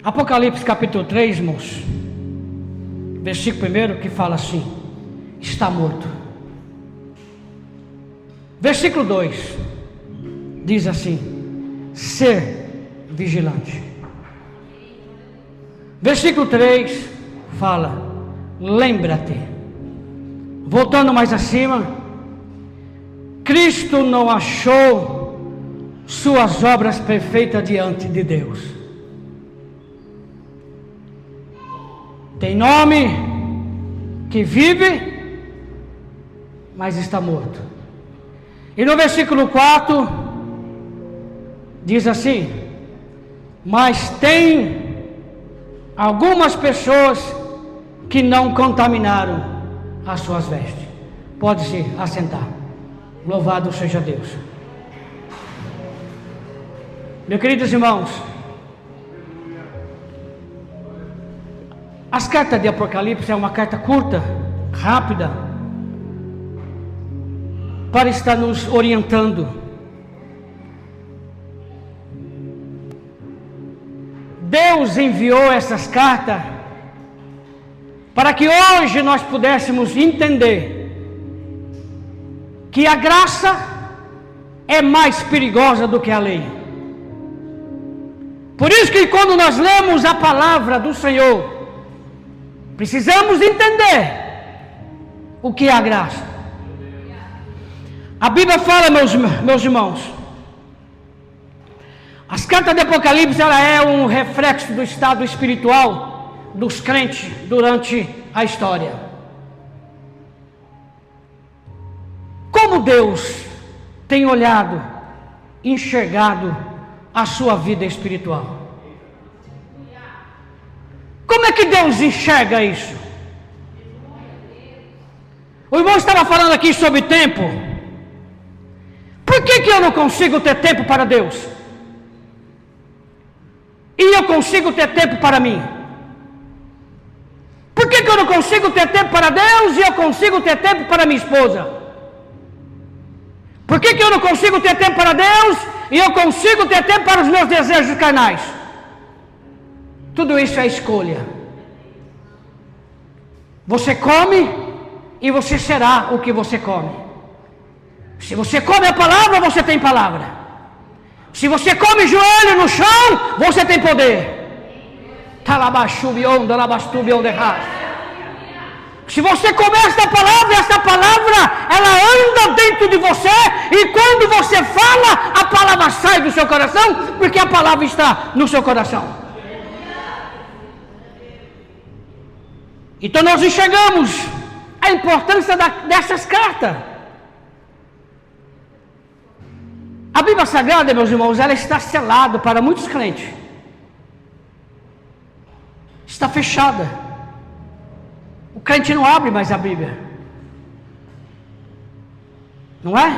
Apocalipse capítulo 3, irmãos, versículo 1 que fala assim: está morto. Versículo 2 diz assim: ser vigilante. Versículo 3 fala: lembra-te. Voltando mais acima, Cristo não achou suas obras perfeitas diante de Deus. Tem nome que vive, mas está morto. E no versículo 4 diz assim: mas tem algumas pessoas que não contaminaram as suas vestes. Pode se assentar. Louvado seja Deus. Meus queridos irmãos, as cartas de Apocalipse é uma carta curta, rápida, para estar nos orientando. Deus enviou essas cartas para que hoje nós pudéssemos entender que a graça é mais perigosa do que a lei. Por isso que quando nós lemos a palavra do Senhor, precisamos entender o que é a graça. A Bíblia fala, meus irmãos, as cartas de Apocalipse, ela é um reflexo do estado espiritual dos crentes durante a história. Como Deus tem olhado, enxergado a sua vida espiritual? Como é que Deus enxerga isso? O irmão estava falando aqui sobre tempo. Por que eu não consigo ter tempo para Deus? E eu consigo ter tempo para mim? Por que eu não consigo ter tempo para Deus e eu consigo ter tempo para minha esposa? Por que eu não consigo ter tempo para Deus e eu consigo ter tempo para os meus desejos carnais? Tudo isso é escolha. Você come e você será o que você come. Se você come a palavra, você tem palavra. Se você come joelho no chão, você tem poder. Se você comer esta palavra, ela anda dentro de você, e quando você fala, a palavra sai do seu coração, porque a palavra está no seu coração. Então nós enxergamos a importância dessas cartas. A Bíblia Sagrada, meus irmãos, ela está selada para muitos crentes. Está fechada. O crente não abre mais a Bíblia. Não é?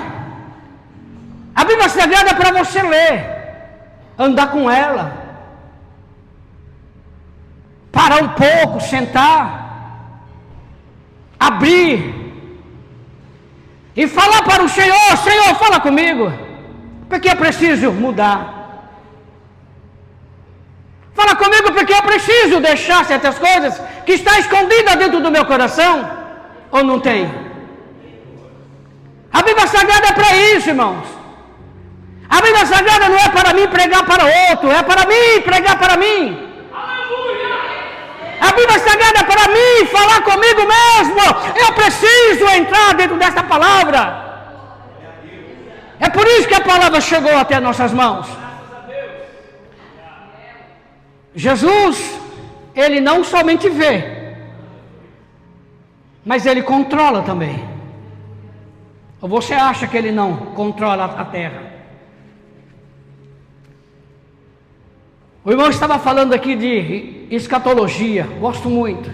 A Bíblia Sagrada é para você ler, andar com ela, parar um pouco, sentar, abrir e falar para o Senhor: Senhor, fala comigo, porque eu preciso mudar. Fala comigo porque eu preciso deixar certas coisas que estão escondidas dentro do meu coração, ou não tem? A Bíblia Sagrada é para isso, irmãos. A Bíblia Sagrada não é para mim pregar para outro, é para mim pregar para mim. A Bíblia Sagrada é para mim falar comigo mesmo. Eu preciso entrar dentro dessa palavra. É por isso que a palavra chegou até nossas mãos. Jesus, ele não somente vê, mas ele controla também. Ou você acha que ele não controla a terra? O irmão estava falando aqui de escatologia, gosto muito.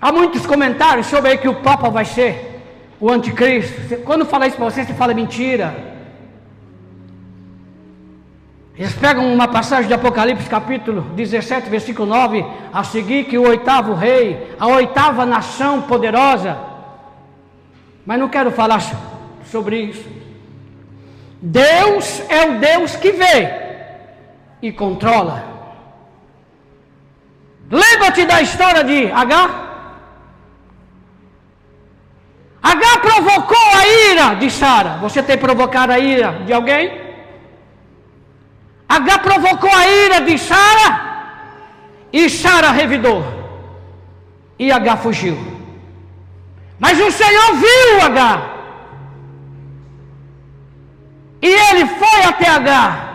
Há muitos comentários sobre aí que o Papa vai ser o anticristo. Quando falar isso para você fala mentira. Eles pegam uma passagem de Apocalipse capítulo 17, versículo 9, a seguir, que o oitavo rei, a oitava nação poderosa. Mas não quero falar sobre isso. Deus é o Deus que vê. e controla. Lembra-te da história de Agar? Agar provocou a ira de Sara. Você tem provocado a ira de alguém? Agar provocou a ira de Sara e Sara revidou. E Agar fugiu. Mas o Senhor viu Agar. E ele foi até Agar.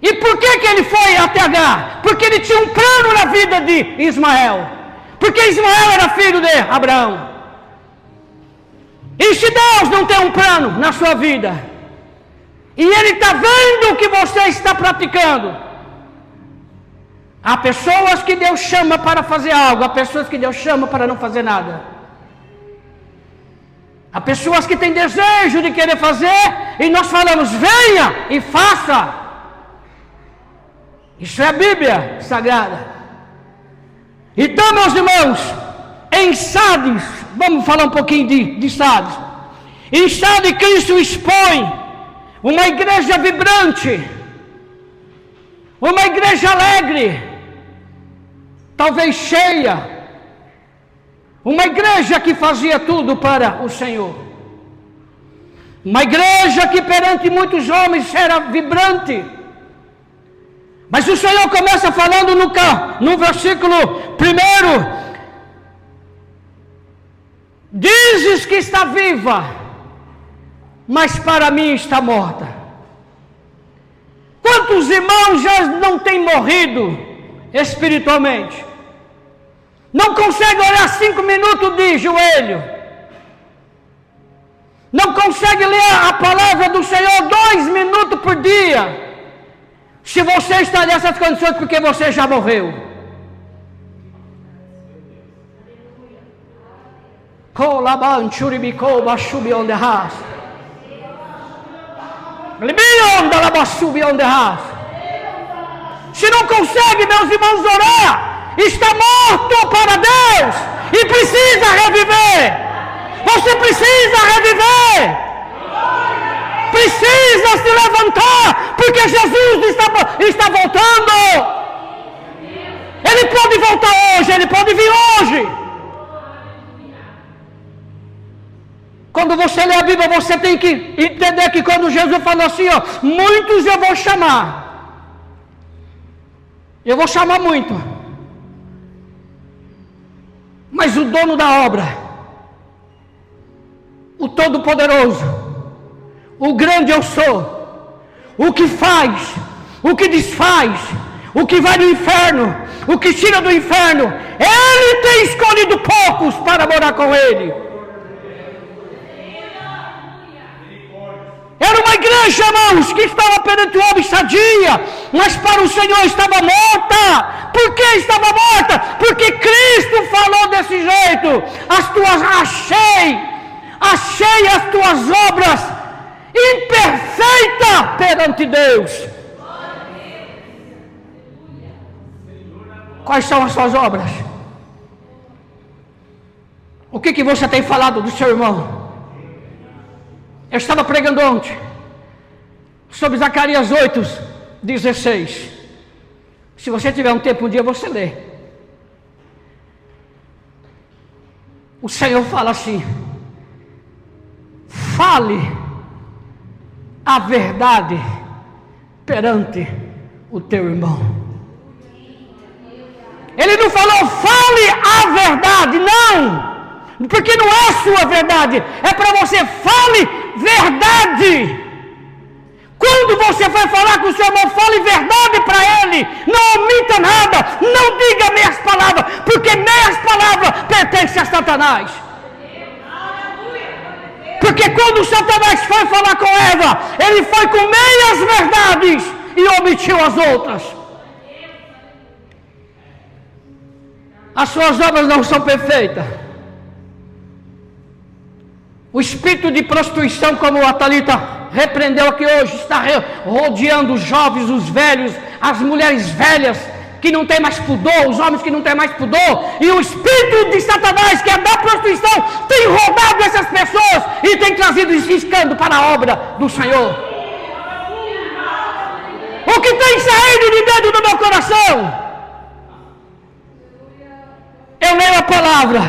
E por que ele foi até Agar? Porque ele tinha um plano na vida de Ismael. Porque Ismael era filho de Abraão. E se Deus não tem um plano na sua vida, e Ele está vendo o que você está praticando, há pessoas que Deus chama para fazer algo, há pessoas que Deus chama para não fazer nada. Há pessoas que têm desejo de querer fazer, e nós falamos, venha e faça. Isso é a Bíblia Sagrada. Então, meus irmãos, em Sardes, vamos falar um pouquinho de Sardes. Em Sardes, Cristo expõe uma igreja vibrante, uma igreja alegre, talvez cheia, uma igreja que fazia tudo para o Senhor, uma igreja que perante muitos homens era vibrante. Mas o Senhor começa falando no versículo 1: dizes que está viva, mas para mim está morta. Quantos irmãos já não têm morrido espiritualmente? Não consegue orar 5 minutos de joelho. Não consegue ler a palavra do Senhor 2 minutos por dia. Se você está nessas condições, porque você já morreu. Se não consegue, meus irmãos, orar, está morto para Deus e precisa reviver. Você precisa reviver. Precisa se levantar, porque Jesus está voltando. Ele pode voltar hoje, ele pode vir hoje. Quando você lê a Bíblia, você tem que entender que quando Jesus falou assim, ó, muitos eu vou chamar. Eu vou chamar muito. Mas o dono da obra, o Todo-Poderoso, o grande eu sou, o que faz, o que desfaz, o que vai do inferno, o que tira do inferno, Ele tem escolhido poucos para morar com Ele. Era uma igreja, irmãos, que estava perante o homem sadia, mas para o Senhor estava morta. Por que estava morta? Porque Cristo falou desse jeito: achei as tuas obras imperfeita perante Deus. Quais são as suas obras? O que você tem falado do seu irmão? Eu estava pregando ontem sobre Zacarias 8:16. Se você tiver um tempo, um dia você lê. O Senhor fala assim: fale a verdade perante o teu irmão. Ele não falou fale a verdade, não, porque não é a sua verdade, é para você fale verdade. Quando você vai falar com o seu irmão, fale verdade para ele, não omita nada, não diga meias palavras, porque meias palavras pertencem a Satanás. Porque quando Satanás foi falar com Eva, ele foi com meias verdades e omitiu as outras. As suas obras não são perfeitas. O espírito de prostituição, como a Thalita repreendeu aqui hoje, está rodeando os jovens, os velhos, as mulheres velhas que não têm mais pudor, os homens que não têm mais pudor, e o espírito de Satanás, que é da prostituição, tem roubado essas pessoas e tem trazido esse escândalo para a obra do Senhor. O que tem tem saído de dentro do meu coração. Eu leio a palavra.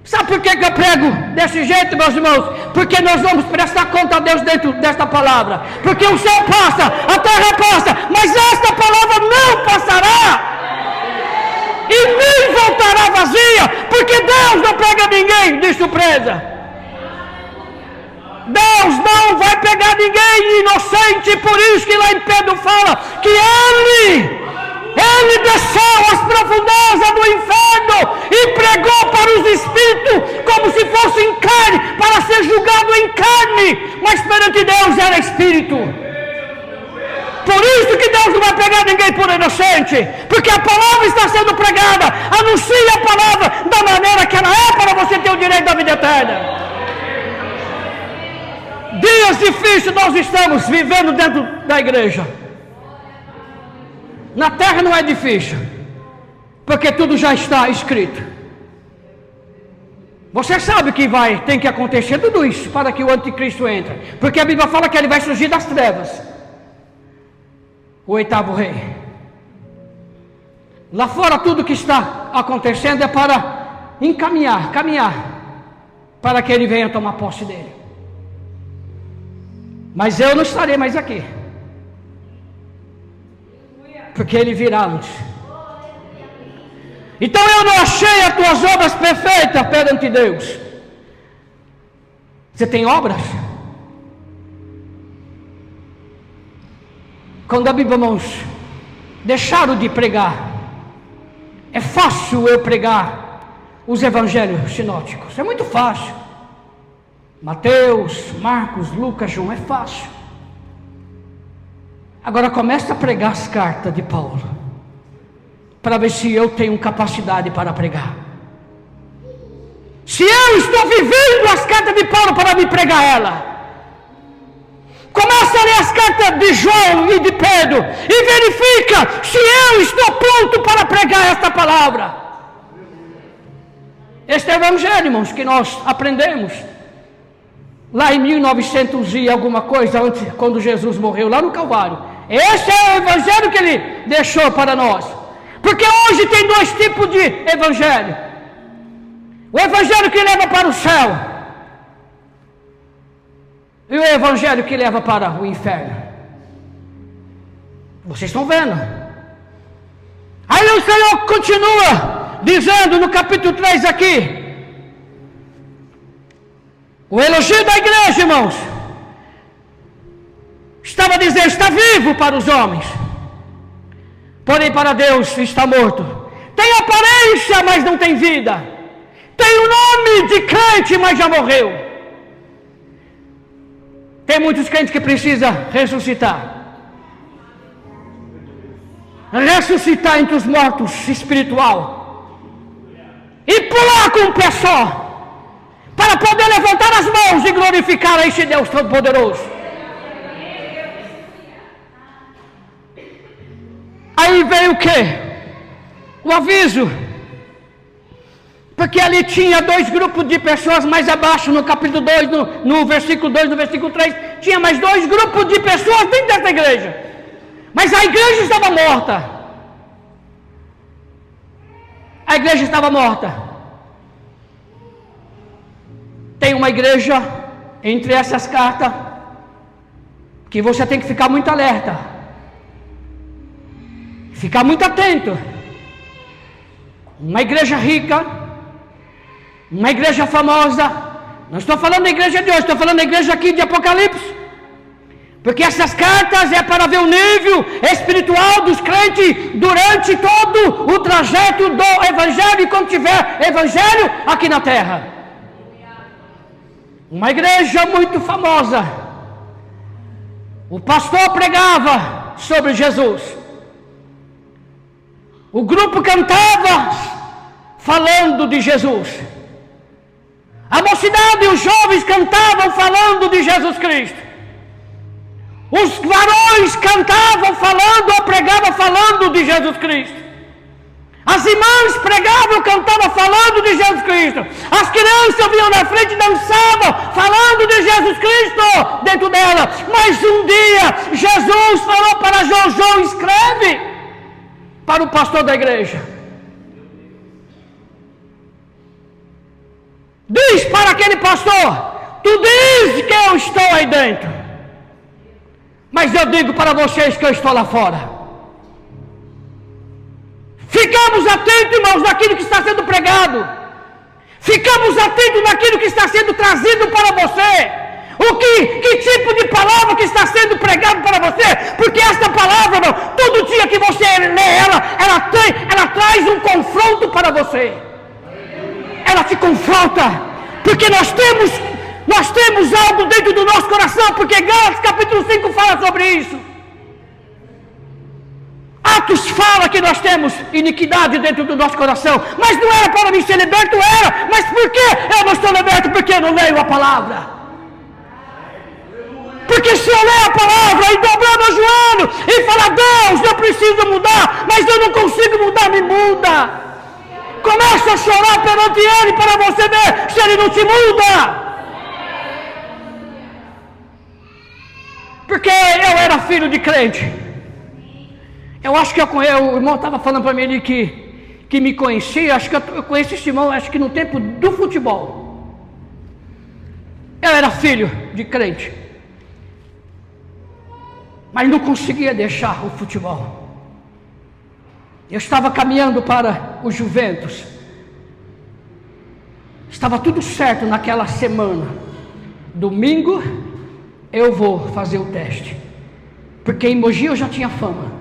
Sabe por que eu prego desse jeito, meus irmãos? Porque nós vamos prestar conta a Deus dentro desta palavra. Porque o céu passa, a terra passa, mas esta palavra não passará. E nem voltará vazia, porque Deus não pega ninguém de surpresa. Deus não vai pegar ninguém inocente, por isso que lá em Pedro fala que Ele desceu às profundezas do inferno e pregou para os espíritos como se fosse em carne, para ser julgado em carne, mas perante Deus era espírito. Por isso que Deus não vai pegar ninguém por inocente, porque a palavra está sendo pregada. Anuncie a palavra da maneira que ela é, para você ter o direito da vida eterna. Dias difíceis nós estamos vivendo dentro da igreja. Na terra não é difícil, porque tudo já está escrito. Você sabe que tem que acontecer tudo isso para que o anticristo entre, porque a Bíblia fala que ele vai surgir das trevas, o oitavo rei. Lá fora tudo que está acontecendo é para caminhar para que ele venha tomar posse dele. Mas eu não estarei mais aqui, porque ele virá antes. Então eu não achei as tuas obras perfeitas perante Deus. Você tem obras? Quando a Bíblia, irmãos, deixaram de pregar, é fácil eu pregar os evangelhos sinóticos, é muito fácil. Mateus, Marcos, Lucas, João, é fácil. Agora começa a pregar as cartas de Paulo, para ver se eu tenho capacidade para pregar. Se eu estou vivendo as cartas de Paulo para me pregar ela. Começa a ler as cartas de João e de Pedro e verifica se eu estou pronto para pregar esta palavra. Este é o evangelho, irmãos, que nós aprendemos lá em 1900 e alguma coisa, antes, quando Jesus morreu lá no Calvário. Esse é o evangelho que ele deixou para nós. Porque hoje tem dois tipos de evangelho: o evangelho que leva para o céu e o evangelho que leva para o inferno. Vocês estão vendo? Aí o Senhor continua dizendo no capítulo 3 aqui, o elogio da igreja, irmãos, estava dizendo: está vivo para os homens, porém para Deus está morto. Tem aparência, mas não tem vida. Tem o nome de crente, mas já morreu. Tem muitos crentes que precisam ressuscitar. Ressuscitar entre os mortos espiritual. E pular com um pé só, para poder levantar as mãos e glorificar a esse Deus Todo-Poderoso. Aí veio o quê? O aviso. Porque ali tinha dois grupos de pessoas mais abaixo, no capítulo 2, no versículo 2, no versículo 3, tinha mais dois grupos de pessoas dentro dessa igreja. Mas a igreja estava morta. A igreja estava morta. Tem uma igreja entre essas cartas que você tem que ficar muito alerta, ficar muito atento. Uma igreja rica, uma igreja famosa. Não estou falando da igreja de hoje, estou falando da igreja aqui de Apocalipse. Porque essas cartas é para ver o nível espiritual dos crentes durante todo o trajeto do evangelho, e quando tiver evangelho aqui na terra. Uma igreja muito famosa. O pastor pregava sobre Jesus. O grupo cantava falando de Jesus. A mocidade e os jovens cantavam falando de Jesus Cristo. Os varões cantavam falando ou pregavam falando de Jesus Cristo. As irmãs pregavam, cantavam, falando de Jesus Cristo. As crianças vinham na frente e dançavam, falando de Jesus Cristo dentro dela. Mas um dia, Jesus falou para João, escreve para o pastor da igreja. Diz para aquele pastor, tu diz que eu estou aí dentro, mas eu digo para vocês que eu estou lá fora. Ficamos atentos, irmãos, naquilo que está sendo pregado. Ficamos atentos naquilo que está sendo trazido para você. Que tipo de palavra que está sendo pregado para você? Porque esta palavra, irmão, todo dia que você lê ela traz um confronto para você. Ela te confronta, porque nós temos algo dentro do nosso coração, porque Gálatas capítulo 5 fala sobre isso. Atos fala que nós temos iniquidade dentro do nosso coração, mas não era para mim ser liberto, era. Mas por que eu não estou liberto? Porque eu não leio a palavra. Porque se eu ler a palavra e dobrar meu joelho e falar, Deus, eu preciso mudar, mas eu não consigo mudar, me muda. Começa a chorar perante Ele para você ver se Ele não te muda. Porque eu era filho de crente. Eu acho que o irmão estava falando para mim ali que me conhecia. Acho que eu conheci esse irmão, acho que no tempo do futebol. Eu era filho de crente, mas não conseguia deixar o futebol. Eu estava caminhando para o Juventus. Estava tudo certo naquela semana. Domingo eu vou fazer o teste, porque em Mogi eu já tinha fama.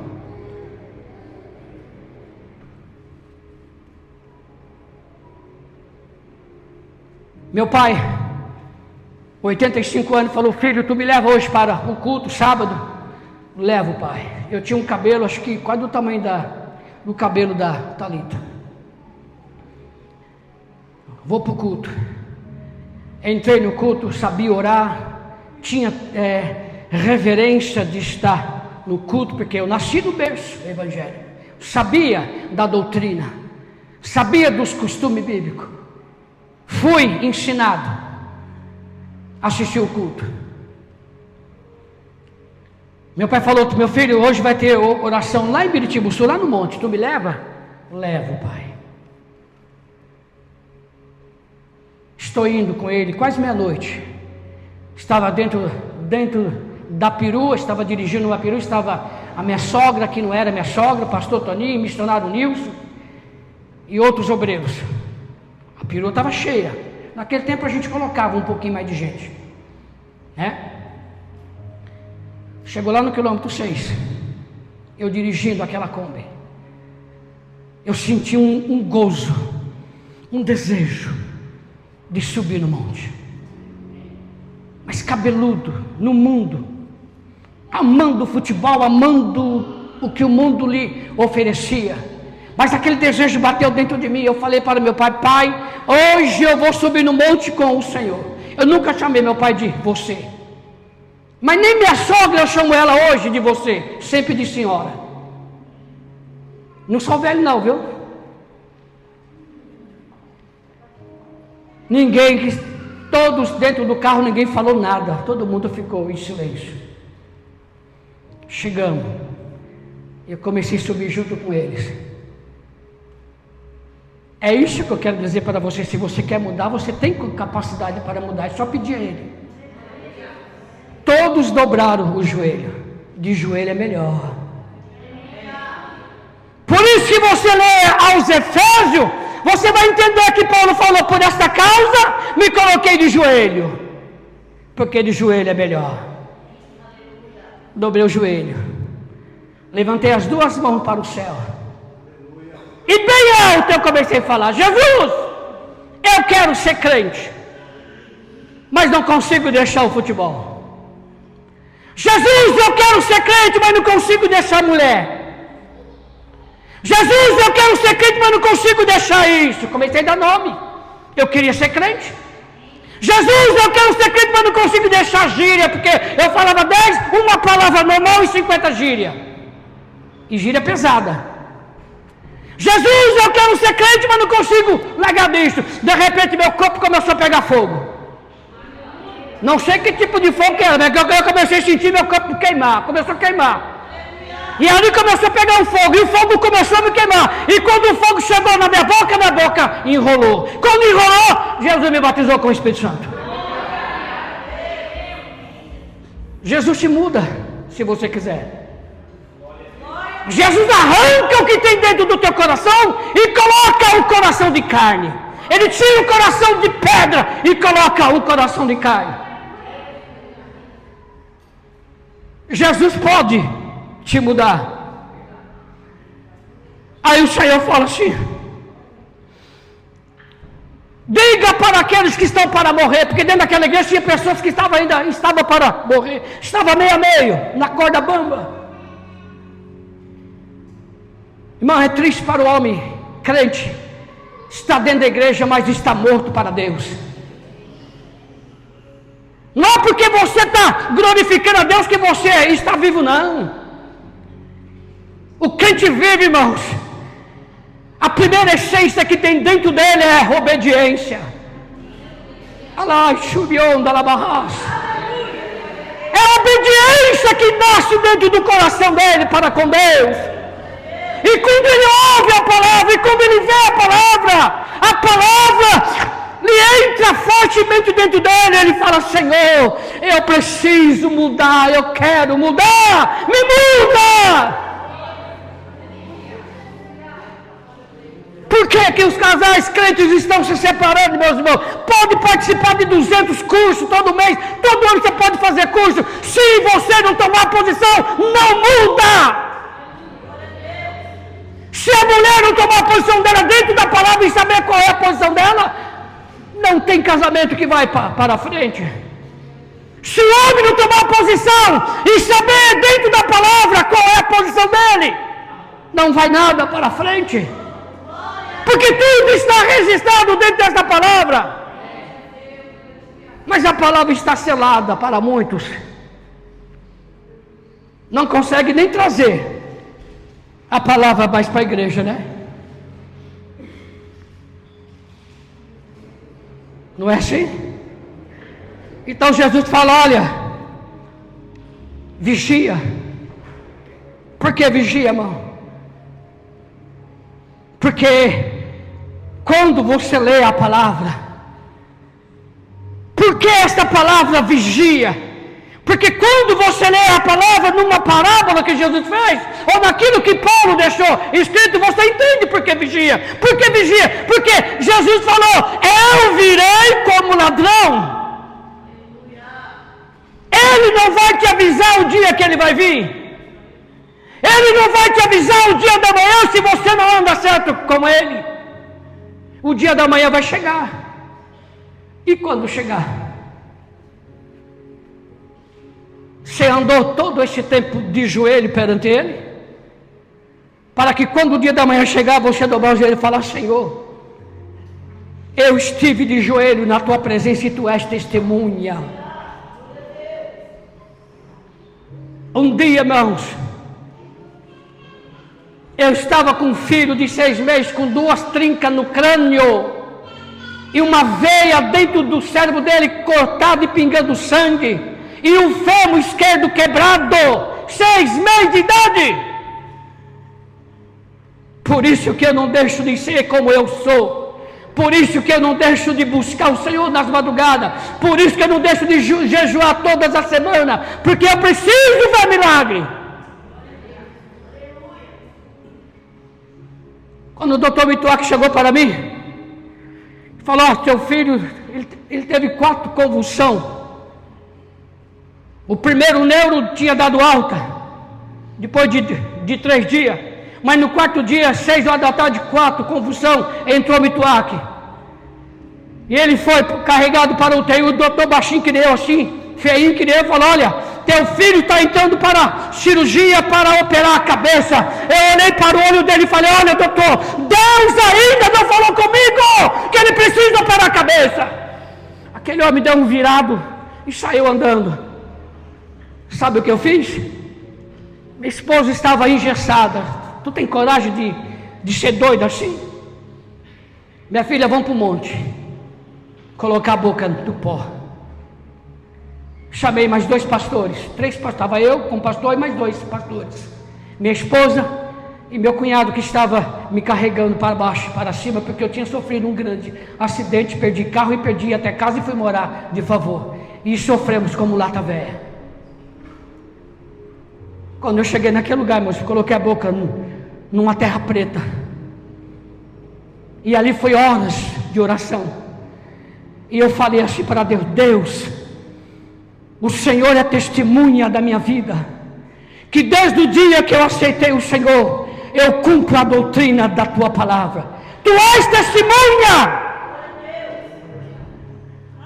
Meu pai, 85 anos, falou, filho, tu me leva hoje para o culto, sábado? Levo, pai. Eu tinha um cabelo, acho que quase do tamanho do cabelo da Thalita. Vou para o culto. Entrei no culto, sabia orar, tinha reverência de estar no culto, porque eu nasci no berço do Evangelho. Sabia da doutrina, sabia dos costumes bíblicos. Fui ensinado a assistir o culto. Meu pai falou, meu filho, hoje vai ter oração lá em Biritibuçu, lá no monte, tu me leva? Levo, pai. Estou indo com ele, quase meia-noite. Estava dentro da perua, estava dirigindo uma perua, estava a minha sogra, que não era minha sogra, o pastor Toninho, missionário Nilson e outros obreiros. A perua estava cheia. Naquele tempo a gente colocava um pouquinho mais de gente, né? Chegou lá no quilômetro 6, eu dirigindo aquela Kombi, eu senti um gozo, um desejo de subir no monte, mas cabeludo, no mundo, amando o futebol, amando o que o mundo lhe oferecia, mas aquele desejo bateu dentro de mim. Eu falei para meu pai, pai, hoje eu vou subir no monte com o Senhor. Eu nunca chamei meu pai de você, mas nem minha sogra eu chamo ela hoje de você, sempre de senhora. Não sou velho não, viu? Todos dentro do carro, ninguém falou nada, todo mundo ficou em silêncio. Chegamos, eu comecei a subir junto com eles. É isso que eu quero dizer para você. Se você quer mudar, você tem capacidade para mudar, é só pedir a Ele. Todos dobraram o joelho, de joelho é melhor. Por isso que você lê aos Efésios, você vai entender que Paulo falou, por esta causa me coloquei de joelho, porque de joelho é melhor. Dobrei o joelho, levantei as duas mãos para o céu, e bem alto eu comecei a falar, Jesus, eu quero ser crente, mas não consigo deixar o futebol. Jesus, eu quero ser crente, mas não consigo deixar a mulher. Jesus, eu quero ser crente, mas não consigo deixar isso. Comecei a dar nome. Eu queria ser crente. Jesus, eu quero ser crente, mas não consigo deixar gíria, porque eu falava 10, uma palavra normal e 50 gíria. E gíria pesada. Jesus, eu quero ser crente, mas não consigo largar disso. De repente meu corpo começou a pegar fogo. Não sei que tipo de fogo que era, mas eu comecei a sentir meu corpo queimar. Começou a queimar. E ali começou a pegar um fogo, e o fogo começou a me queimar. E quando o fogo chegou na minha boca enrolou. Quando enrolou, Jesus me batizou com o Espírito Santo. Jesus te muda, se você quiser. Jesus arranca o que tem dentro do teu coração e coloca o coração de carne. Ele tira o coração de pedra e coloca o coração de carne. Jesus pode te mudar. Aí o Senhor fala assim: diga para aqueles que estão para morrer, porque dentro daquela igreja tinha pessoas que estavam para morrer, estava meio a meio, na corda bamba. Irmão, é triste para o homem crente, está dentro da igreja, mas está morto para Deus. Não é porque você está glorificando a Deus que você está vivo, não. O crente vive, irmãos. A primeira essência que tem dentro dele é obediência. É a obediência que nasce dentro do coração dele para com Deus. E quando ele ouve a palavra, e quando ele vê a palavra lhe entra fortemente dentro dele, ele fala: Senhor, eu preciso mudar, eu quero mudar, me muda. Por que os casais crentes estão se separando, meus irmãos? Pode participar de 200 cursos todo mês, todo ano você pode fazer curso. Se você não tomar posição, não muda. Se a mulher não tomar a posição dela dentro da palavra e saber qual é a posição dela, não tem casamento que vai para frente. Se o homem não tomar a posição e saber dentro da palavra qual é a posição dele, não vai nada para frente. Porque tudo está registrado dentro desta palavra. Mas a palavra está selada para muitos. Não consegue nem trazer a palavra mais para a igreja, né? Não é assim? Então Jesus fala: olha, vigia. Por que vigia, irmão? Porque quando você lê a palavra, por que esta palavra vigia? Porque quando você lê a palavra numa parábola que Jesus fez, ou naquilo que Paulo deixou escrito, você entende por que vigia. Por que vigia? Porque Jesus falou: eu virei como ladrão. Ele não vai te avisar o dia que ele vai vir. Ele não vai te avisar o dia da manhã se você não anda certo com ele. O dia da manhã vai chegar. E quando chegar? Você andou todo esse tempo de joelho perante ele? Para que quando o dia da manhã chegar, você dobrar o joelho e falar: Senhor, eu estive de joelho na tua presença e tu és testemunha. Um dia, irmãos, eu estava com um filho de 6 meses, com 2 trincas no crânio, e uma veia dentro do cérebro dele cortada e pingando sangue, e o fêmur esquerdo quebrado, 6 meses de idade. Por isso que eu não deixo de ser como eu sou. Por isso que eu não deixo de buscar o Senhor nas madrugadas. Por isso que eu não deixo de jejuar todas as semanas. Porque eu preciso ver milagre. Quando o doutor Mituak chegou para mim, falou: teu filho, ele teve 4 convulsões. O primeiro neuro tinha dado alta, depois de 3 dias. Mas no 4º dia, 6 horas da tarde, 4 convulsão, entrou Mituak. E ele foi carregado para o UTI. O doutor baixinho que nem eu, assim, feinho que nem eu, falou: olha, teu filho está entrando para cirurgia para operar a cabeça. Eu olhei para o olho dele e falei: olha, doutor, Deus ainda não falou comigo que ele precisa operar a cabeça. Aquele homem deu um virado e saiu andando. Sabe o que eu fiz? Minha esposa estava engessada. Tu tem coragem de ser doido assim. Minha filha, vamos para o monte, colocar a boca no pó. Chamei mais 2 pastores, 3 pastores, estava eu com o pastor e mais 2 pastores, minha esposa e meu cunhado, que estava me carregando para baixo, para cima, porque eu tinha sofrido um grande acidente, perdi carro e perdi até casa e fui morar de favor, e sofremos como lata velha. Quando eu cheguei naquele lugar, irmãos, coloquei a boca numa terra preta, e ali foi horas de oração, e eu falei assim para Deus: Deus, o Senhor é testemunha da minha vida, que desde o dia que eu aceitei o Senhor, eu cumpro a doutrina da tua palavra. Tu és testemunha.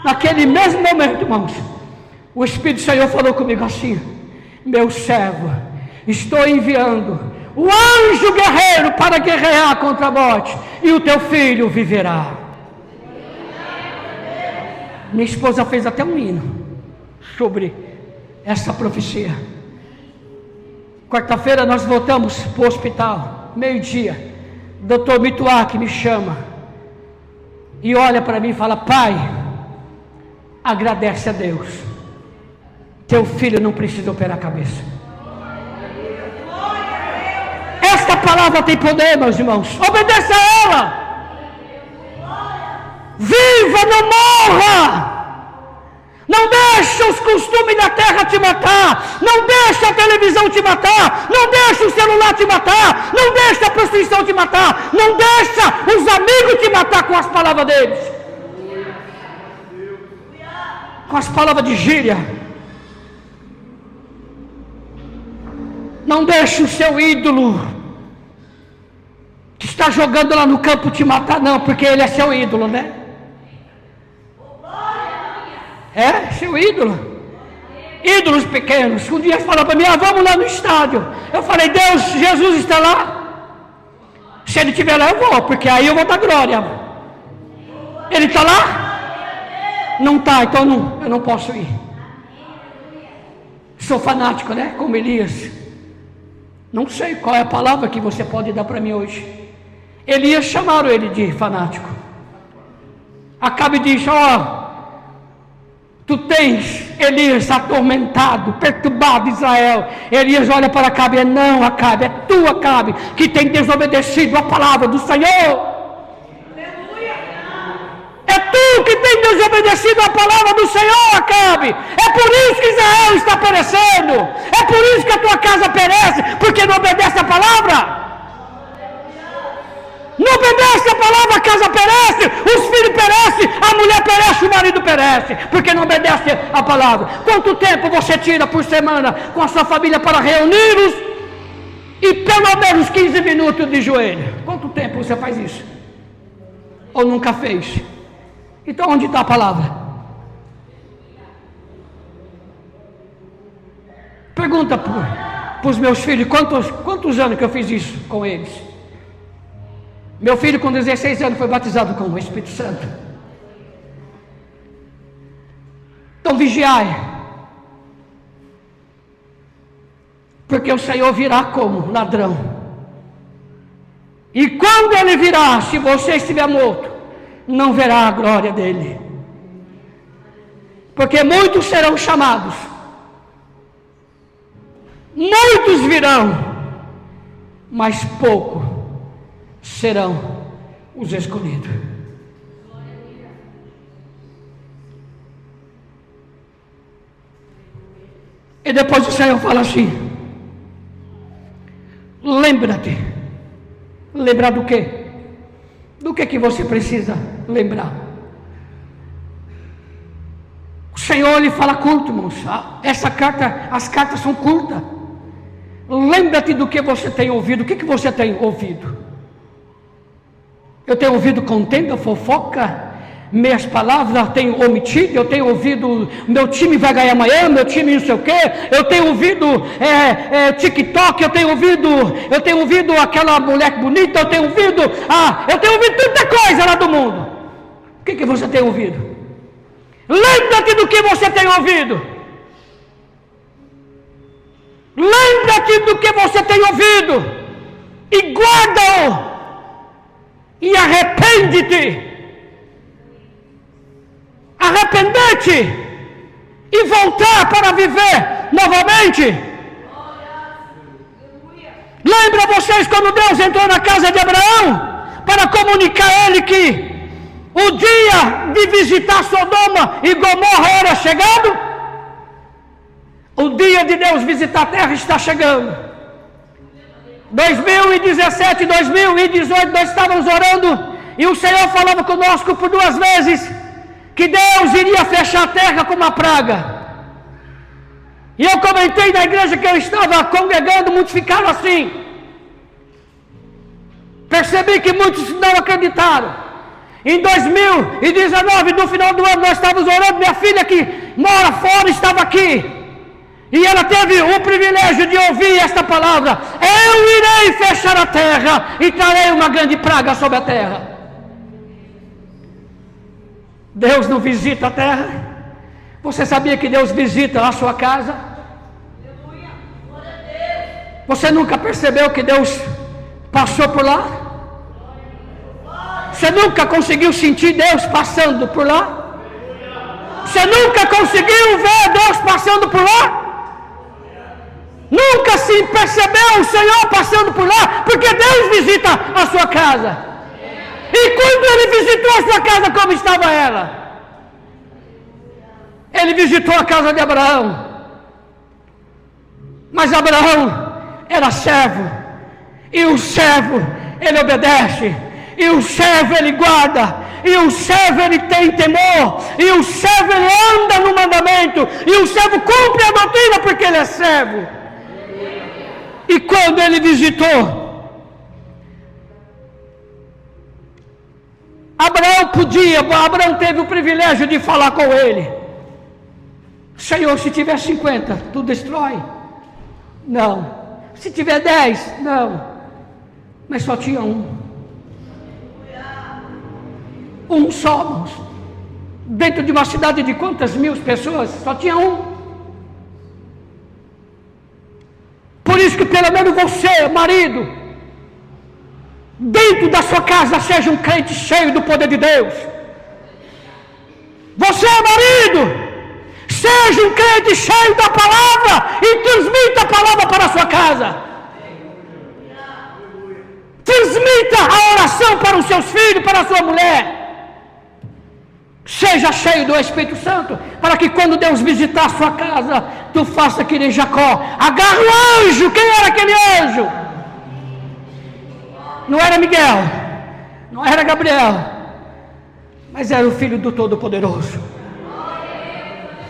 Naquele mesmo momento, irmãos, o Espírito do Senhor falou comigo assim: meu servo, estou enviando o anjo guerreiro para guerrear contra a morte, e o teu filho viverá. Minha esposa fez até um hino sobre essa profecia. Quarta-feira nós voltamos para o hospital, meio-dia. Dr. Mituak me chama e olha para mim e fala: pai, agradece a Deus, teu filho não precisa operar a cabeça. Esta palavra tem poder, meus irmãos, obedeça a ela. Viva, não morra. Não deixa os costumes da terra te matar, não deixa a televisão te matar, não deixa o celular te matar, não deixa a prostituição te matar, não deixa os amigos te matar com as palavras deles, com as palavras de gíria. Não deixa o seu ídolo que está jogando lá no campo te matar, não, porque ele é seu ídolo, né? É, seu ídolo. Ídolos pequenos. Um dia falaram para mim: vamos lá no estádio. Eu falei: Deus, Jesus está lá? Se ele estiver lá, eu vou, porque aí eu vou dar glória. Ele está lá? Não está, então eu não posso ir. Sou fanático, né? Como Elias. Não sei qual é a palavra que você pode dar para mim hoje. Elias chamaram ele de fanático. Acabe disse: tu tens, Elias, atormentado, perturbado Israel. Elias olha para Acabe: não, Acabe, é tu, Acabe, que tem desobedecido a palavra do Senhor. É tu que tem desobedecido a palavra do Senhor, Acabe. É por isso que Israel está perecendo. É por isso que a tua casa perece, porque não obedece a palavra. Não obedece a palavra, a casa perece, os filhos perecem, a mulher perece, o marido perece, porque não obedece a palavra. Quanto tempo você tira por semana com a sua família para reunir-os e pelo menos 15 minutos de joelho? Quanto tempo você faz isso? Ou nunca fez? Então onde está a palavra? Pergunta para os meus filhos: quantos anos que eu fiz isso com eles? Meu filho com 16 anos foi batizado com o Espírito Santo. Então vigiai, porque o Senhor virá como ladrão, e quando ele virá, se você estiver morto, não verá a glória dele, porque muitos serão chamados, muitos virão, mas pouco serão os escolhidos. E depois o Senhor fala assim: lembra-te. Lembrar do quê? Do que você precisa lembrar? O Senhor lhe fala curto, irmãos. As cartas são curtas. Lembra-te do que você tem ouvido. O que você tem ouvido? Eu tenho ouvido contenda, fofoca, meias palavras, eu tenho omitido, eu tenho ouvido meu time vai ganhar amanhã, meu time não sei o quê, eu tenho ouvido TikTok, eu tenho ouvido aquela mulher bonita, eu tenho ouvido tanta coisa lá do mundo. O que você tem ouvido? Lembra-te do que você tem ouvido. Lembra-te do que você tem ouvido e guarda-o e arrepende-te. Arrepender-te e voltar para viver novamente. Lembra vocês quando Deus entrou na casa de Abraão para comunicar a ele que o dia de visitar Sodoma e Gomorra era chegado? O dia de Deus visitar a terra está chegando. 2017, 2018 nós estávamos orando e o Senhor falava conosco por 2 vezes que Deus iria fechar a terra com uma praga. E eu comentei na igreja que eu estava congregando, muitos ficaram assim. Percebi que muitos não acreditaram. Em 2019, no final do ano, nós estávamos orando, minha filha que mora fora estava aqui. E ela teve o privilégio de ouvir esta palavra: eu irei fechar a terra e trarei uma grande praga sobre a terra. Deus não visita a terra? Você sabia que Deus visita a sua casa? Você nunca percebeu que Deus passou por lá? Você nunca conseguiu sentir Deus passando por lá? Você nunca conseguiu ver Deus passando por lá? Nunca se percebeu o Senhor passando por lá? Porque Deus visita a sua casa. E quando Ele visitou a sua casa, como estava ela? Ele visitou a casa de Abraão. Mas Abraão era servo. E o servo, ele obedece. E o servo, ele guarda. E o servo, ele tem temor. E o servo, ele anda no mandamento. E o servo cumpre a doutrina porque ele é servo. E quando ele visitou, Abraão teve o privilégio de falar com ele: Senhor, se tiver 50, tu destrói? Não. Se tiver 10, não. Mas só tinha um. Um só, irmãos. Dentro de uma cidade de quantas mil pessoas? Só tinha um. Por isso que pelo menos você, marido, dentro da sua casa seja um crente cheio do poder de Deus. Você, marido, seja um crente cheio da palavra e transmita a palavra para a sua casa. Transmita a oração para os seus filhos, para a sua mulher. Seja cheio do Espírito Santo, para que quando Deus visitar a sua casa, tu faça que nem Jacó: agarra o anjo. Quem era aquele anjo? Não era Miguel, não era Gabriel, mas era o Filho do Todo-Poderoso.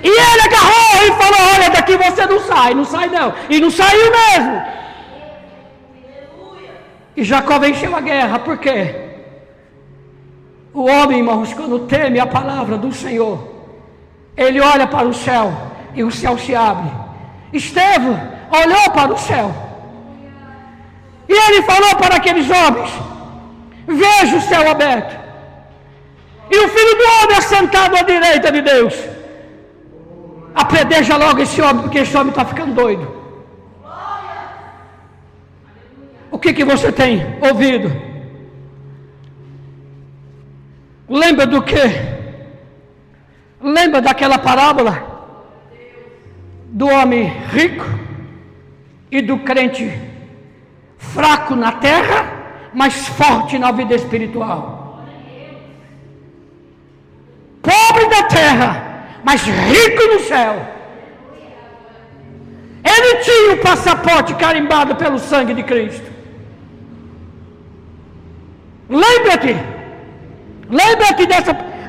E ele agarrou e falou: olha, daqui você não sai. Não sai não. E não saiu mesmo. E Jacó venceu a guerra. Por quê? O homem, irmãos, quando teme a palavra do Senhor, ele olha para o céu e o céu se abre. Estevão olhou para o céu e ele falou para aqueles homens: veja o céu aberto e o Filho do Homem assentado à direita de Deus. Apredeja logo esse homem, porque esse homem está ficando doido. O que você tem ouvido? Lembra do quê? Lembra daquela parábola do homem rico e do crente fraco na terra, mas forte na vida espiritual? Pobre da terra, mas rico no céu. Ele tinha o passaporte carimbado pelo sangue de Cristo. Lembra-te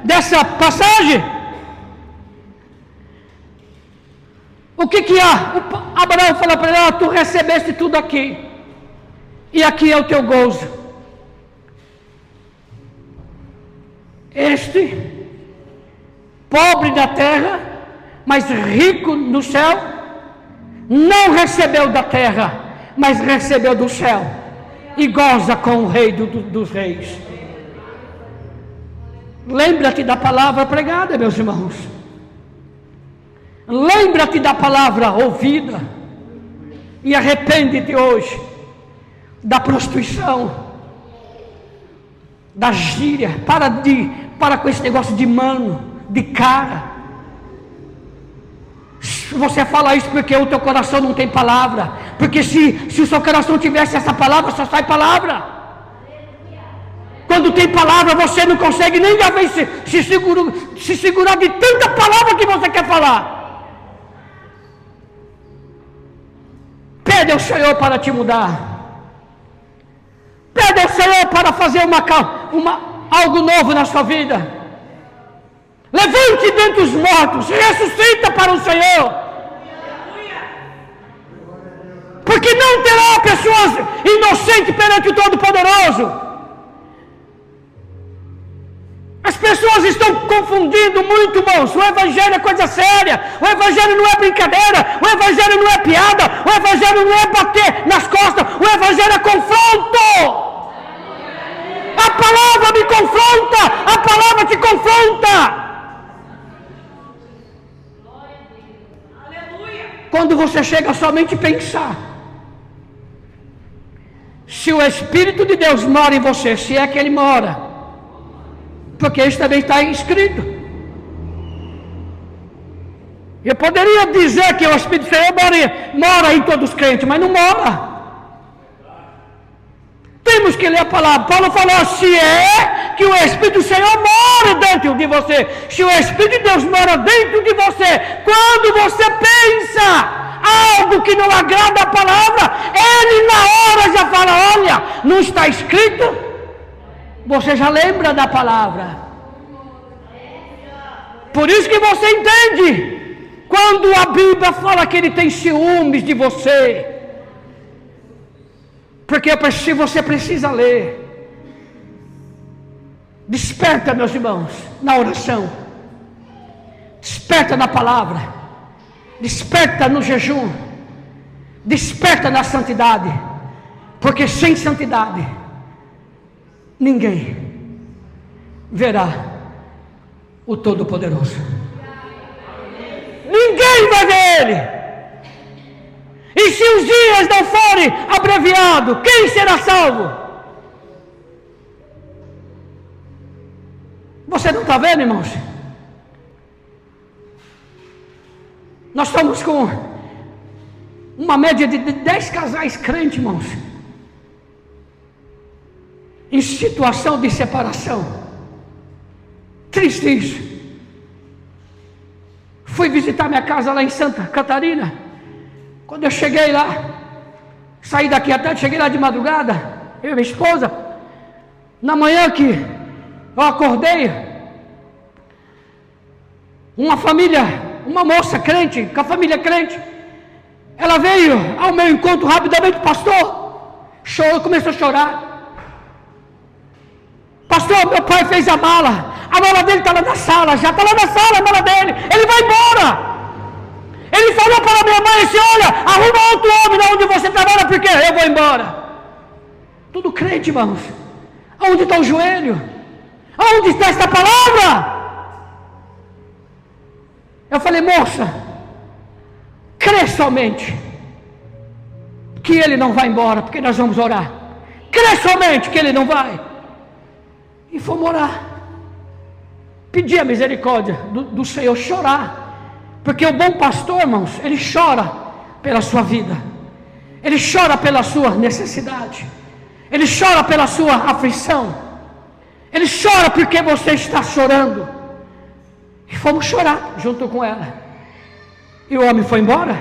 dessa passagem. O que há? Abraão falou para ele: tu recebeste tudo aqui, e aqui é o teu gozo. Este, pobre da terra, mas rico no céu, não recebeu da terra, mas recebeu do céu, e goza com o Rei dos Reis. Lembra-te da palavra pregada, meus irmãos. Lembra-te da palavra ouvida. E arrepende-te hoje da prostituição. da gíria, para com esse negócio de mano, de cara. Você fala isso porque o teu coração não tem palavra, porque se o seu coração tivesse essa palavra, só sai palavra. Quando tem palavra, você não consegue nem se segurar de tanta palavra que você quer falar. Pede ao Senhor para te mudar. Pede ao Senhor para fazer algo novo na sua vida. Levante dentre os mortos, ressuscita para o Senhor. Porque não terá pessoas inocentes perante o Todo-Poderoso. As pessoas estão confundindo muito, irmãos. O Evangelho é coisa séria. O Evangelho não é brincadeira. O Evangelho não é piada. O Evangelho não é bater nas costas. O Evangelho é confronto. A palavra me confronta. A palavra te confronta. Quando você chega a somente pensar, se o Espírito de Deus mora em você, se é que Ele mora, porque isso também está escrito. Eu poderia dizer que o Espírito do Senhor mora em todos os crentes, mas não mora. Temos que ler a palavra. Paulo falou, se é que o Espírito do Senhor mora dentro de você, se o Espírito de Deus mora dentro de você, quando você pensa algo que não agrada a palavra, Ele na hora já fala, olha, não está escrito? Você já lembra da palavra. Por isso que você entende quando a Bíblia fala que Ele tem ciúmes de você. Porque você precisa ler. Desperta, meus irmãos, na oração. Desperta na palavra. Desperta no jejum. Desperta na santidade. Porque sem santidade ninguém verá o Todo-Poderoso. Ninguém vai ver Ele. E se os dias não forem abreviados, quem será salvo? Você não está vendo, irmãos? Nós estamos com uma média de 10 casais crentes, irmãos, em situação de separação. Triste isso. Fui visitar minha casa lá em Santa Catarina. Quando eu cheguei lá, saí daqui à tarde, cheguei lá de madrugada, eu e minha esposa. Na manhã que eu acordei, uma moça crente, com a família crente, ela veio ao meu encontro rapidamente, pastor, começou a chorar. Pastor, meu pai fez a mala dele está lá na sala, já está lá na sala a mala dele, ele vai embora. Ele falou para a minha mãe assim, olha, arruma outro homem lá onde você trabalha, porque eu vou embora. Tudo crente, irmãos. Aonde está o joelho? Aonde está esta palavra? Eu falei, moça, crê somente que ele não vai embora, porque nós vamos orar. Crê somente que ele não vai. E fomos orar. Pedir a misericórdia do Senhor, chorar. Porque o bom pastor, irmãos, ele chora pela sua vida. Ele chora pela sua necessidade. Ele chora pela sua aflição. Ele chora porque você está chorando. E fomos chorar junto com ela. E o homem foi embora?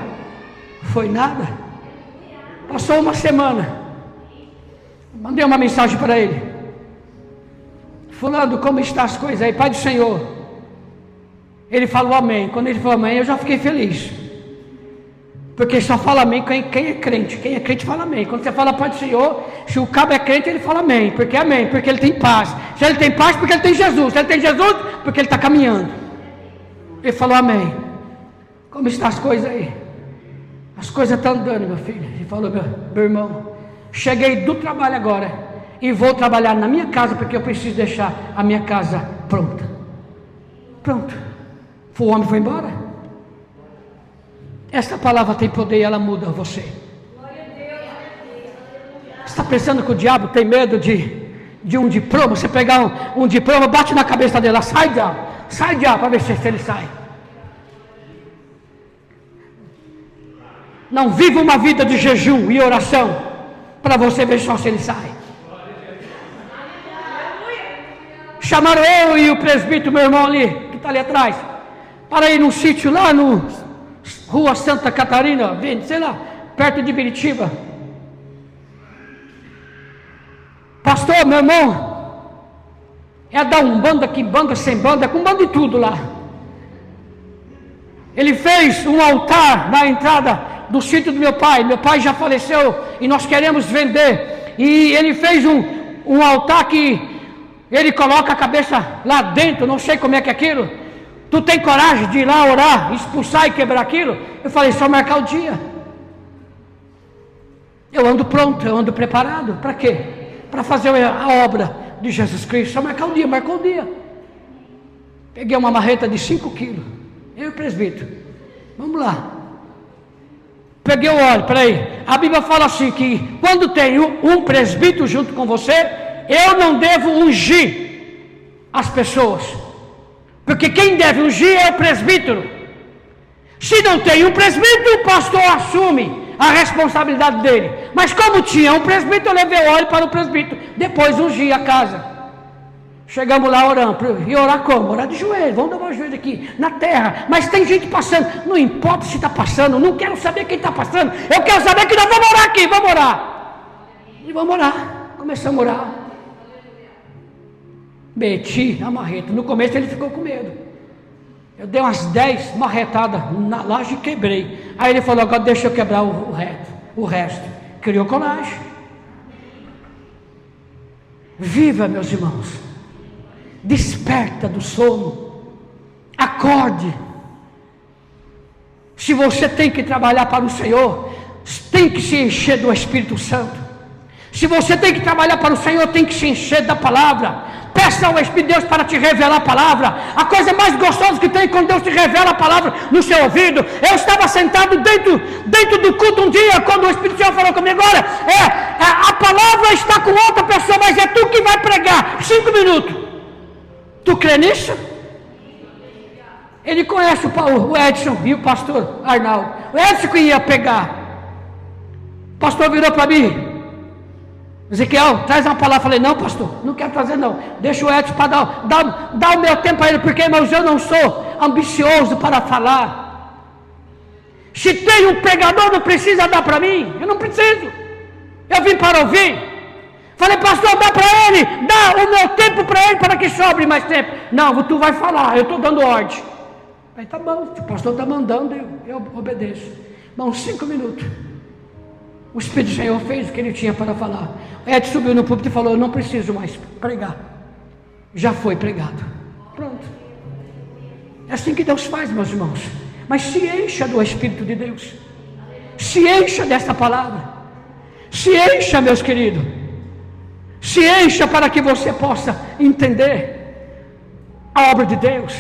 Foi nada. Passou uma semana. Mandei uma mensagem para ele. Fulano, como está as coisas aí? Pai do Senhor. Ele falou amém. Quando ele falou amém, eu já fiquei feliz. Porque só fala amém quem é crente. Quem é crente fala amém. Quando você fala Pai do Senhor, se o cabo é crente, ele fala amém. Porque é amém, porque ele tem paz. Se ele tem paz, porque ele tem Jesus. Se ele tem Jesus, porque ele está caminhando. Ele falou amém. Como estão as coisas aí? As coisas estão andando, meu filho. Ele falou, meu irmão, cheguei do trabalho agora. E vou trabalhar na minha casa, porque eu preciso deixar a minha casa pronta. Pronto. O homem foi embora. Esta palavra tem poder e ela muda você. Você está pensando que o diabo tem medo de de um diploma, você pegar um diploma, bate na cabeça dela, sai diabo, para ver se ele sai. Não viva uma vida de jejum e oração, para você ver só se ele sai. Chamaram eu e o presbítero, meu irmão ali, que está ali atrás, para ir num sítio lá no Rua Santa Catarina, sei lá, perto de Biritiba. Pastor, meu irmão, é da Umbanda, que banda, sem banda, com banda de tudo lá. Ele fez um altar na entrada do sítio do meu pai já faleceu e nós queremos vender. E ele fez um altar que ele coloca a cabeça lá dentro, não sei como é que é aquilo. Tu tem coragem de ir lá orar, expulsar e quebrar aquilo? Eu falei, só marcar o dia. Eu ando pronto, eu ando preparado. Para quê? Para fazer a obra de Jesus Cristo. Só marcar o dia, marcou o dia. Peguei uma marreta de 5 quilos. Eu e o presbítero. Vamos lá. Peguei o óleo, peraí. A Bíblia fala assim que quando tem um presbítero junto com você, eu não devo ungir as pessoas. Porque quem deve ungir é o presbítero. Se não tem um presbítero, o pastor assume a responsabilidade dele. Mas como tinha um presbítero, eu levei óleo para o presbítero. Depois ungi a casa. Chegamos lá orando. E orar como? Orar de joelho. Vamos dar o joelho aqui, na terra. Mas tem gente passando. Não importa se está passando. Não quero saber quem está passando. Eu quero saber que nós vamos orar aqui. Vamos orar. E vamos orar. Começamos a orar. Meti a marreta. No começo ele ficou com medo. Eu dei umas 10 marretadas na laje e quebrei. Aí ele falou, agora deixa eu quebrar o resto. Criou coragem. Viva, meus irmãos. Desperta do sono. Acorde. Se você tem que trabalhar para o Senhor, tem que se encher do Espírito Santo. Se você tem que trabalhar para o Senhor, tem que se encher da palavra. Peça ao Espírito de Deus para te revelar a palavra. A coisa mais gostosa que tem é quando Deus te revela a palavra no seu ouvido. Eu estava sentado dentro do culto um dia, quando o Espírito Santo falou comigo, olha, a palavra está com outra pessoa, mas é tu que vai pregar. 5 minutos. Tu crê nisso? Ele conhece o Edson e o pastor Arnaldo. O Edson que ia pegar. O pastor virou para mim, Ezequiel, traz uma palavra. Falei, não, pastor, não quero trazer não. Deixa o Edson para dar o meu tempo a ele, porque, irmãos, eu não sou ambicioso para falar. Se tem um pregador, não precisa dar para mim. Eu não preciso. Eu vim para ouvir. Falei, pastor, dá para ele, dá o meu tempo para ele, para que sobre mais tempo. Não, tu vai falar, eu estou dando ordem. Aí tá bom, o pastor está mandando, eu obedeço. Bom, 5 minutos. O Espírito do Senhor fez o que ele tinha para falar. Ed subiu no púlpito e falou, eu não preciso mais pregar. Já foi pregado. Pronto. É assim que Deus faz, meus irmãos. Mas se encha do Espírito de Deus. Se encha dessa palavra. Se encha, meus queridos. Se encha para que você possa entender a obra de Deus.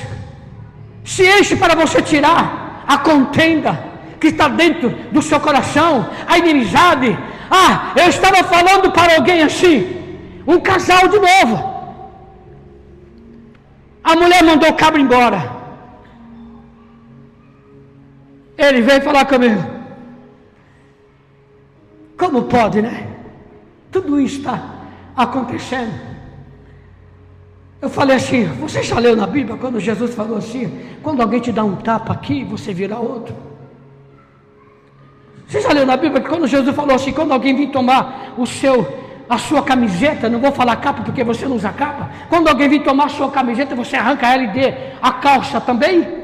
Se enche para você tirar a contenda que está dentro do seu coração, a inimizade. Eu estava falando para alguém assim, um casal de novo. A mulher mandou o cabra embora. Ele veio falar comigo. Como pode, né? Tudo isso está acontecendo. Eu falei assim, você já leu na Bíblia quando Jesus falou assim, quando alguém te dá um tapa aqui, você vira outro? Você já leu na Bíblia que quando Jesus falou assim, quando alguém vir tomar a sua camiseta, não vou falar capa porque você não usa capa, quando alguém vir tomar a sua camiseta, você arranca ela e dê a calça também?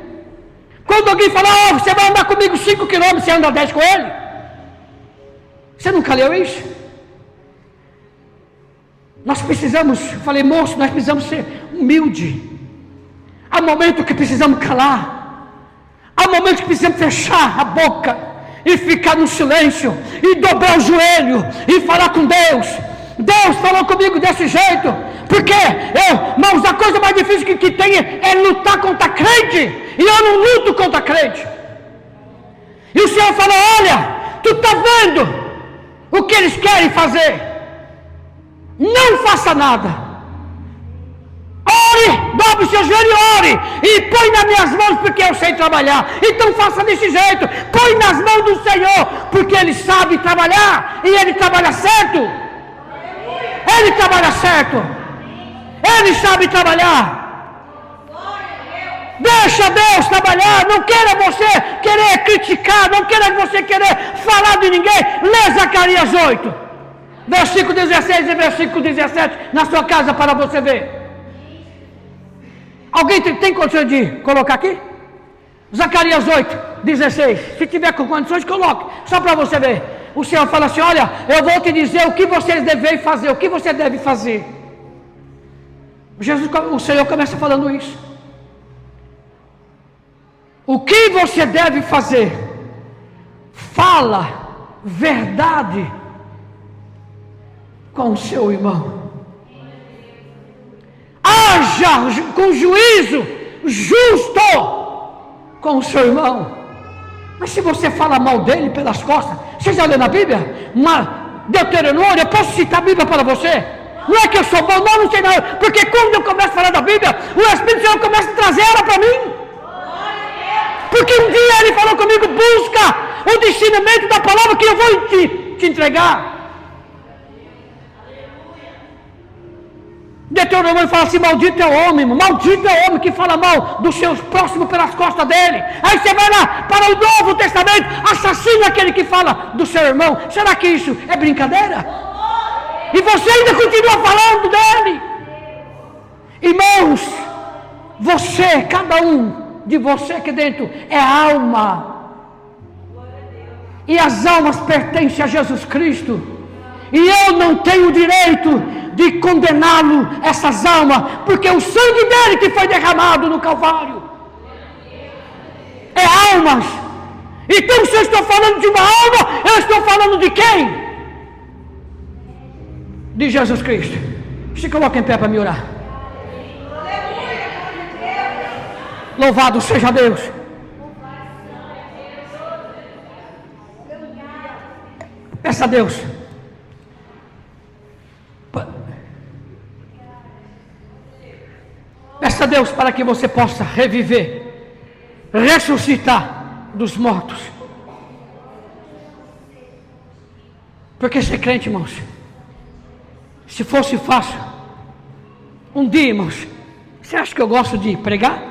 Quando alguém falar, você vai andar comigo 5 quilômetros, você anda 10 com ele? Você nunca leu isso? Nós precisamos, eu falei, moço, nós precisamos ser humildes. Há momentos que precisamos calar. Há momentos que precisamos fechar a boca e ficar no silêncio, e dobrar o joelho, e falar com Deus. Deus falou comigo desse jeito, porque irmãos, a coisa mais difícil que tem é lutar contra crente, e eu não luto contra crente. E o Senhor falou, olha, tu está vendo o que eles querem fazer? Não faça nada. Ore, dobre o seu joelho e ore. E põe nas minhas mãos, porque eu sei trabalhar. Então faça desse jeito. Põe nas mãos do Senhor, porque Ele sabe trabalhar. E Ele trabalha certo. Ele trabalha certo. Ele sabe trabalhar. Deixa Deus trabalhar. Não queira você querer criticar. Não queira você querer falar de ninguém. Lê Zacarias 8, versículo 16 e versículo 17 na sua casa para você ver. Alguém tem condições de colocar aqui? Zacarias 8, 16. Se tiver com condições, coloque. Só para você ver. O Senhor fala assim: olha, eu vou te dizer o que vocês devem fazer. O que você deve fazer. O Senhor começa falando isso. O que você deve fazer? Fala verdade com o seu irmão. Haja com juízo justo com o seu irmão. Mas se você fala mal dele pelas costas, você já leu na Bíblia? Deuteronômio, eu posso citar a Bíblia para você? Não é que eu sou bom, não sei não. Porque quando eu começo a falar da Bíblia, o Espírito Santo começa a trazer ela para mim. Porque um dia ele falou comigo: busca o discernimento da palavra que eu vou te entregar. Deuteronômio fala assim: maldito é o homem que fala mal dos seus próximos pelas costas dele. Aí você vai lá para o Novo Testamento, assassina aquele que fala do seu irmão. Será que isso é brincadeira? E você ainda continua falando dele. Irmãos, você, cada um de você aqui dentro é alma, e as almas pertencem a Jesus Cristo, e eu não tenho direito de condená-lo, essas almas, porque o sangue dele que foi derramado no Calvário é almas. Então, se eu estou falando de uma alma, eu estou falando de quem? De Jesus Cristo. Se coloca em pé para me orar. Louvado seja Deus. Peça a Deus. Peça a Deus para que você possa reviver, ressuscitar dos mortos. Porque ser crente, irmãos, se fosse fácil, um dia, irmãos, você acha que eu gosto de pregar?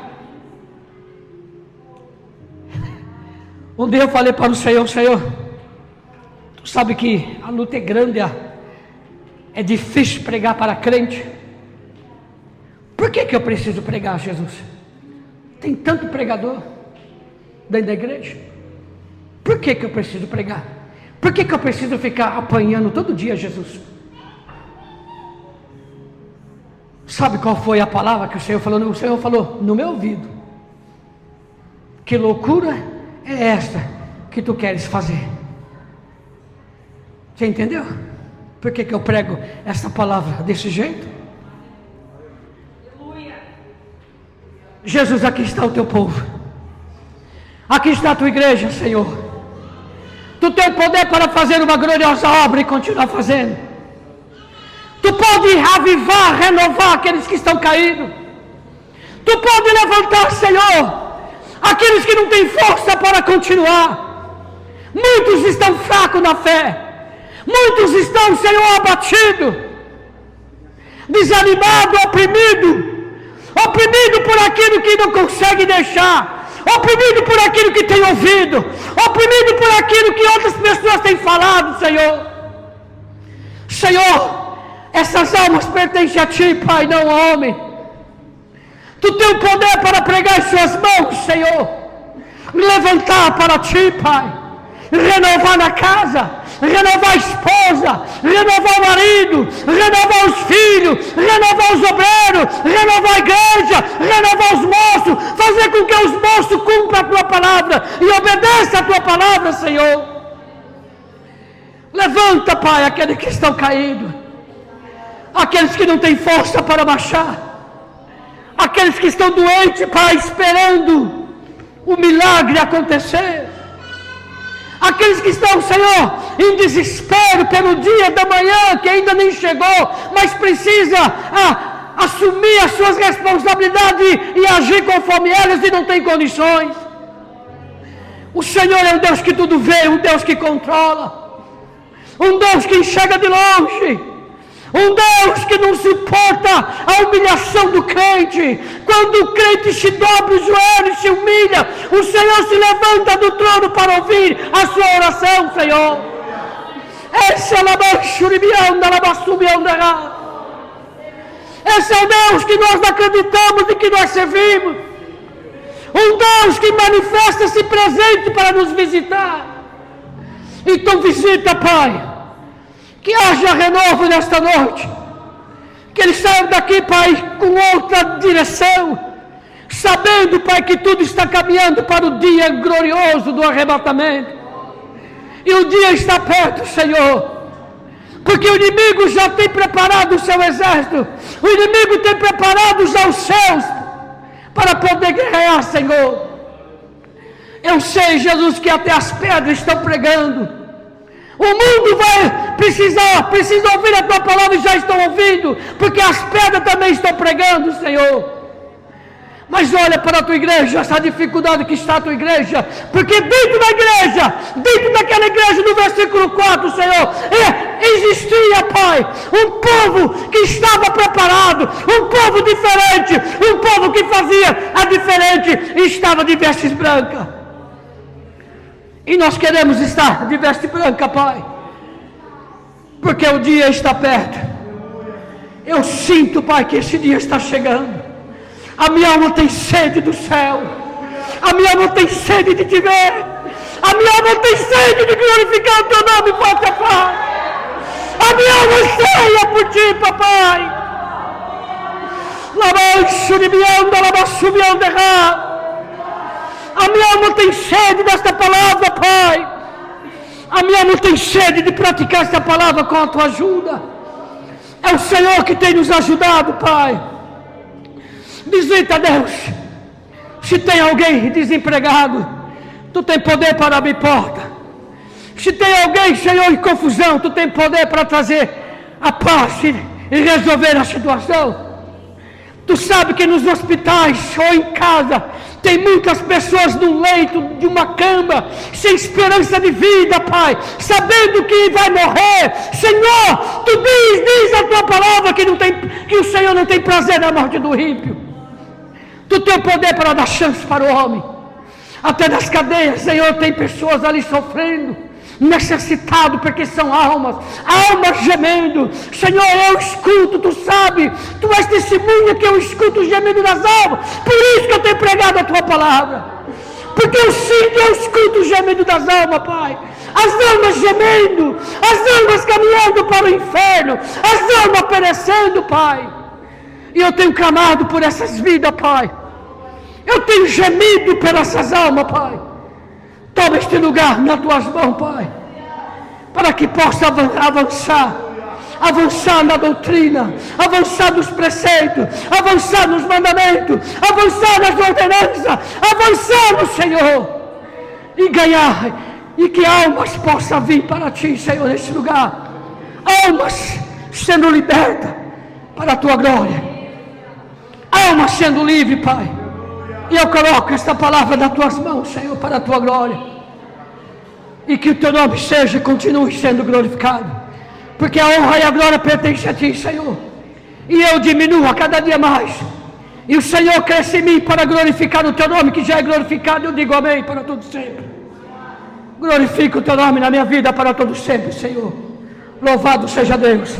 Um dia eu falei para o Senhor: Senhor, tu sabe que a luta é grande, é difícil pregar para crente. Por que eu preciso pregar, Jesus? Tem tanto pregador dentro da igreja. Por que eu preciso pregar? Por que eu preciso ficar apanhando todo dia, Jesus? Sabe qual foi a palavra que o Senhor falou? O Senhor falou no meu ouvido: que loucura é esta que tu queres fazer? Você entendeu? Por que eu prego essa palavra desse jeito? Jesus, aqui está o teu povo, aqui está a tua igreja, Senhor. Tu tens poder para fazer uma gloriosa obra e continuar fazendo. Tu pode avivar, renovar aqueles que estão caídos. Tu pode levantar, Senhor, aqueles que não têm força para continuar. Muitos estão fracos na fé. Muitos estão, Senhor, abatidos, desanimados, oprimido por aquilo que não consegue deixar, oprimido por aquilo que tem ouvido, oprimido por aquilo que outras pessoas têm falado, Senhor. Senhor, essas almas pertencem a Ti, Pai, não ao homem. Tu tens o poder para pregar em suas mãos, Senhor, levantar para Ti, Pai, renovar na casa, renovar a esposa, renovar o marido, renovar os filhos, renovar os obreiros, renovar a igreja, renovar os moços, fazer com que os moços cumpram a Tua palavra e obedeçam a Tua palavra, Senhor. Levanta, Pai, aqueles que estão caídos, aqueles que não têm força para marchar, aqueles que estão doentes, Pai, esperando o milagre acontecer, Aqueles que estão, Senhor, em desespero pelo dia da manhã, que ainda nem chegou, mas precisa assumir as suas responsabilidades e agir conforme elas e não tem condições. O Senhor é um Deus que tudo vê, um Deus que controla, um Deus que enxerga de longe, um Deus que não suporta a humilhação do crente. Quando o crente se dobra os joelhos e se humilha, o Senhor se levanta do trono para ouvir a sua oração, Senhor. Esse é o Deus que nós acreditamos e que nós servimos. Um Deus que manifesta-se presente para nos visitar. Então visita, Pai. Que haja renovo nesta noite. Que eles saiam daqui, Pai, com outra direção. Sabendo, Pai, que tudo está caminhando para o dia glorioso do arrebatamento. E o dia está perto, Senhor. Porque o inimigo já tem preparado o seu exército. O inimigo tem preparado já os céus para poder guerrear, Senhor. Eu sei, Jesus, que até as pedras estão pregando. O mundo precisa ouvir a tua palavra e já estão ouvindo, porque as pedras também estão pregando, Senhor. Mas olha para a tua igreja, essa dificuldade que está a tua igreja, porque dentro da igreja, dentro daquela igreja, no versículo 4, Senhor, existia, Pai, um povo que estava preparado, um povo diferente, um povo que fazia a diferente e estava de vestes brancas. E nós queremos estar de veste branca, Pai, porque o dia está perto. Eu sinto, Pai, que esse dia está chegando. A minha alma tem sede do céu. A minha alma tem sede de te ver. A minha alma tem sede de glorificar o teu nome, Pai, Pai. A minha alma anseia por ti, papai. A minha alma tem sede desta palavra, Pai. A minha alma tem sede de praticar esta palavra com a tua ajuda. É o Senhor que tem nos ajudado, Pai. Visita, Deus. Se tem alguém desempregado, tu tem poder para abrir porta. Se tem alguém, Senhor, em confusão, tu tem poder para trazer a paz e resolver a situação. Tu sabe que nos hospitais ou em casa tem muitas pessoas no leito de uma cama, sem esperança de vida, Pai, sabendo que vai morrer. Senhor, tu diz a tua palavra que o Senhor não tem prazer na morte do ímpio. Tu tem o poder para dar chance para o homem. Até nas cadeias, Senhor, tem pessoas ali sofrendo, necessitado, porque são almas gemendo. Senhor, eu escuto, tu sabe, tu és testemunha que eu escuto o gemido das almas. Por isso que eu tenho pregado a tua palavra, porque eu sinto, eu escuto o gemido das almas, Pai. As almas gemendo, as almas caminhando para o inferno, as almas perecendo, Pai. E eu tenho clamado por essas vidas, Pai. Eu tenho gemido por essas almas, Pai. Toma este lugar nas tuas mãos, Pai, para que possa avançar na doutrina, avançar nos preceitos, avançar nos mandamentos, avançar nas ordenanças, avançar no Senhor, e ganhar, e que almas possam vir para Ti, Senhor, neste lugar, almas sendo libertas para a Tua glória, almas sendo livres, Pai. E eu coloco esta palavra nas tuas mãos, Senhor, para a tua glória. E que o teu nome continue sendo glorificado. Porque a honra e a glória pertencem a ti, Senhor. E eu diminuo a cada dia mais. E o Senhor cresce em mim para glorificar o teu nome, que já é glorificado. Eu digo amém para todo sempre. Glorifica o teu nome na minha vida para todo sempre, Senhor. Louvado seja Deus.